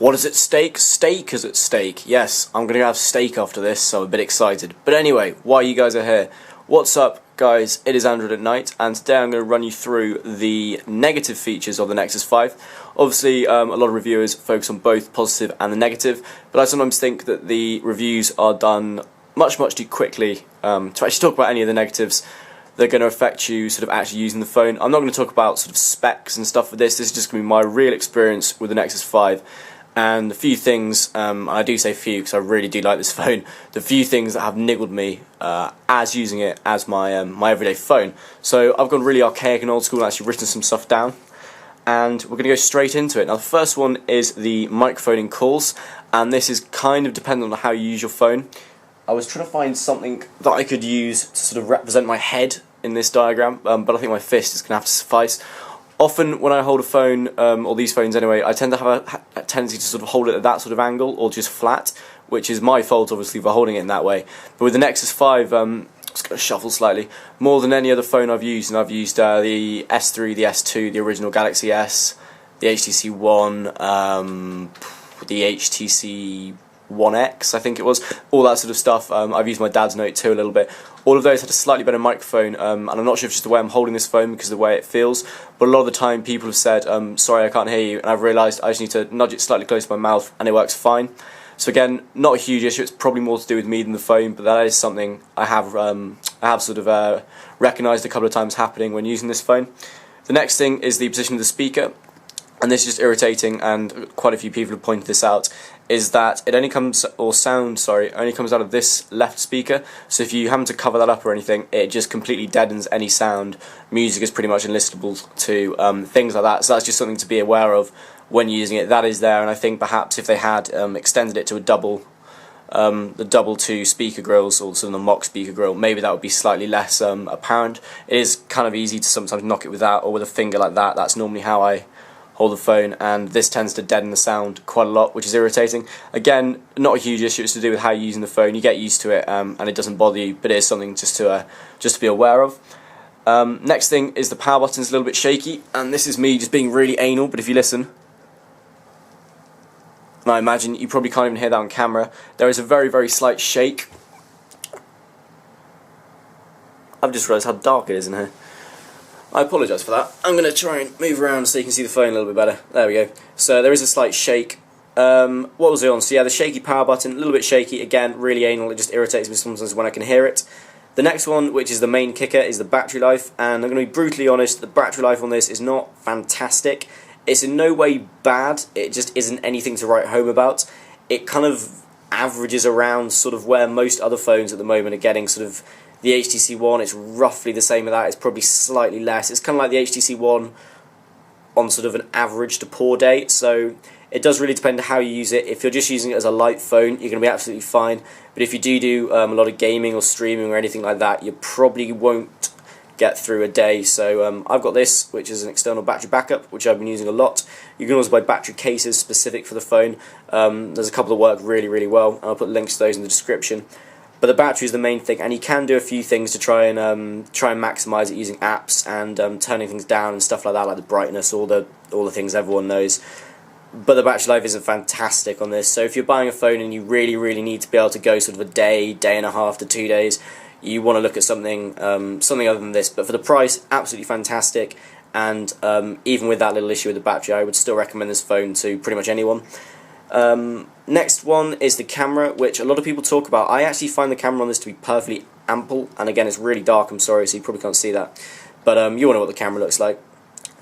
What is at stake? Steak is at stake. Yes, I'm going to have steak after this, so I'm a bit excited. But anyway, while you guys are here, what's up, guys? It is Android at Night, and today I'm going to run you through the negative features of the Nexus 5. Obviously, a lot of reviewers focus on both positive and the negative, but I sometimes think that the reviews are done much too quickly to actually talk about any of the negatives that are going to affect you sort of actually using the phone. I'm not going to talk about sort of specs and stuff for this. This is just going to be my real experience with the Nexus 5. And a few things, I do say few because I really do like this phone, the few things that have niggled me as using it as my my everyday phone. So I've gone really archaic and old school and actually written some stuff down, and we're going to go straight into it. Now the first one is the microphone in calls, and this is kind of dependent on how you use your phone. I was trying to find something that I could use to sort of represent my head in this diagram, but I think my fist is going to have to suffice. Often when I hold a phone, or these phones anyway, I tend to have a tendency to sort of hold it at that sort of angle, or just flat, which is my fault obviously for holding it in that way. But with the Nexus 5, I'm just going to shuffle slightly, more than any other phone I've used, and I've used the S3, the S2, the original Galaxy S, the HTC One, the HTC One X, I think it was, all that sort of stuff. I've used my dad's Note 2 a little bit. All of those had a slightly better microphone, and I'm not sure if it's just the way I'm holding this phone because of the way it feels, but a lot of the time people have said, sorry I can't hear you, and I've realised I just need to nudge it slightly close to my mouth and it works fine. So again, not a huge issue, it's probably more to do with me than the phone, but that is something I have sort of recognised a couple of times happening when using this phone. The next thing is the position of the speaker. And this is just irritating, and quite a few people have pointed this out, is that it only comes, or sound, sorry, only comes out of this left speaker, so if you happen to cover that up or anything, it just completely deadens any sound. Music is pretty much enlistable to things like that, so that's just something to be aware of when using it. That is there, and I think perhaps if they had extended it to a the double two speaker grills, or sort of the mock speaker grill, maybe that would be slightly less apparent. It is kind of easy to sometimes knock it with that, or with a finger like that. That's normally how I hold the phone, and this tends to deaden the sound quite a lot, which is irritating. Again, not a huge issue, it's to do with how you're using the phone. You get used to it, and it doesn't bother you, but it is something just to be aware of. Next thing is the power button's a little bit shaky, and this is me just being really anal, but if you listen, and I imagine you probably can't even hear that on camera, there is a very slight shake. I've just realised how dark it is in here. I apologise for that. I'm going to try and move around so you can see the phone a little bit better. There we go. So there is a slight shake. What was it on? So yeah, the shaky power button, a little bit shaky. Again, really anal. It just irritates me sometimes when I can hear it. The next one, which is the main kicker, is the battery life. And I'm going to be brutally honest, the battery life on this is not fantastic. It's in no way bad. It just isn't anything to write home about. It kind of averages around sort of where most other phones at the moment are getting sort of. The HTC One, it's roughly the same as that, it's probably slightly less. It's kind of like the HTC One on sort of an average to poor day, so it does really depend on how you use it. If you're just using it as a light phone, you're going to be absolutely fine, but if you do a lot of gaming or streaming or anything like that, you probably won't get through a day. So I've got this, which is an external battery backup, which I've been using a lot. You can also buy battery cases specific for the phone. There's a couple that work really well, and I'll put links to those in the description. But the battery is the main thing, and you can do a few things to try and maximise it using apps and turning things down and stuff like that, like the brightness, all the things everyone knows. But the battery life isn't fantastic on this. So if you're buying a phone and you really need to be able to go sort of a day and a half to 2 days, you want to look at something other than this. But for the price, absolutely fantastic. And even with that little issue with the battery, I would still recommend this phone to pretty much anyone. Next one is the camera, which a lot of people talk about. I actually find the camera on this to be perfectly ample, and again it's really dark, I'm sorry, so you probably can't see that, but you all know what the camera looks like.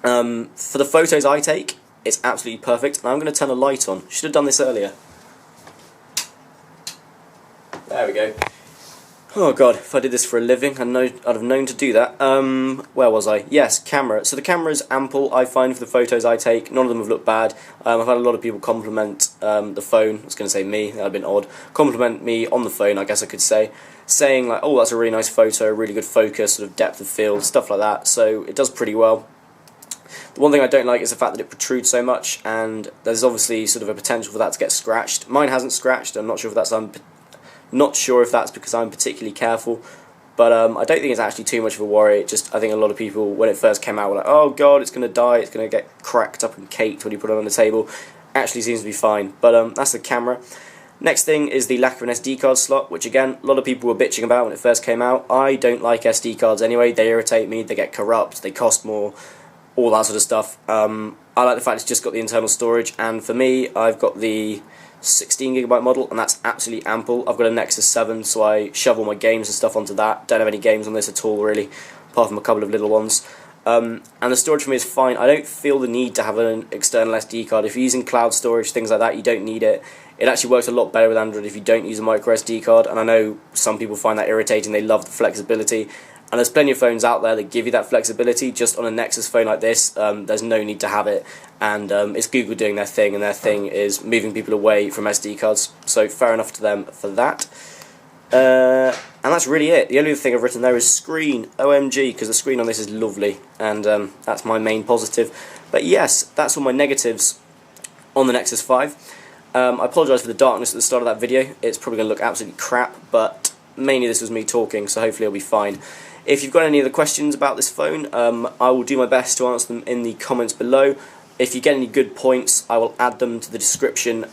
For the photos I take, it's absolutely perfect, and I'm going to turn a light on. Should have done this earlier. There we go. Oh god, if I did this for a living, I'd have known to do that. Where was I? Yes, camera. So the camera is ample, I find, for the photos I take. None of them have looked bad. I've had a lot of people compliment the phone. I was going to say me, that would have been odd. Compliment me on the phone, I guess I could say. Saying like, oh, that's a really nice photo, really good focus, sort of depth of field, stuff like that. So it does pretty well. The one thing I don't like is the fact that it protrudes so much, and there's obviously sort of a potential for that to get scratched. Mine hasn't scratched, I'm not sure if that's because I'm particularly careful, but I don't think it's actually too much of a worry. I think a lot of people, when it first came out, were like, oh god, it's going to die, it's going to get cracked up and caked when you put it on the table. actually seems to be fine. But that's the camera. Next thing is the lack of an SD card slot, which again, a lot of people were bitching about when it first came out. I don't like SD cards anyway, they irritate me, they get corrupt, they cost more, all that sort of stuff. I like the fact it's just got the internal storage, and for me, I've got the 16GB model, and that's absolutely ample. I've got a Nexus 7, so I shove all my games and stuff onto that. Don't have any games on this at all, really, apart from a couple of little ones. And the storage for me is fine. I don't feel the need to have an external SD card. If you're using cloud storage, things like that, you don't need it. It actually works a lot better with Android if you don't use a micro SD card, and I know some people find that irritating. They love the flexibility, and there's plenty of phones out there that give you that flexibility. Just on a Nexus phone like this, there's no need to have it, and it's Google doing their thing, and their thing is moving people away from SD cards, so fair enough to them for that. And that's really it. The only other thing I've written there is screen, OMG, because the screen on this is lovely, and that's my main positive. But yes, that's all my negatives on the Nexus 5. I apologise for the darkness at the start of that video. It's probably going to look absolutely crap, but mainly this was me talking, so hopefully it'll be fine. If you've got any other questions about this phone, I will do my best to answer them in the comments below. If you get any good points, I will add them to the description,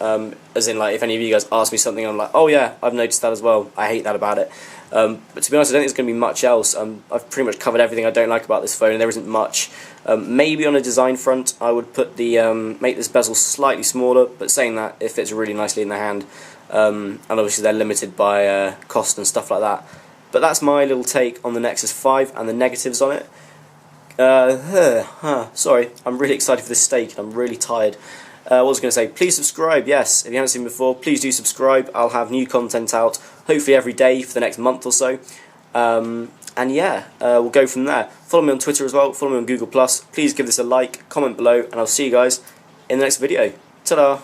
as in, like, if any of you guys ask me something, I'm like, oh yeah, I've noticed that as well. I hate that about it. But to be honest, I don't think there's going to be much else. I've pretty much covered everything I don't like about this phone, and there isn't much. Maybe on a design front, I would put the make this bezel slightly smaller, but saying that, it fits really nicely in the hand. And obviously they're limited by cost and stuff like that. But that's my little take on the Nexus 5 and the negatives on it. Sorry, I'm really excited for this steak and I'm really tired. What was I going to say? Please subscribe, yes. If you haven't seen me before, please do subscribe. I'll have new content out, hopefully every day for the next month or so. And yeah, we'll go from there. Follow me on Twitter as well, follow me on Google+. Please give this a like, comment below, and I'll see you guys in the next video. Ta-da!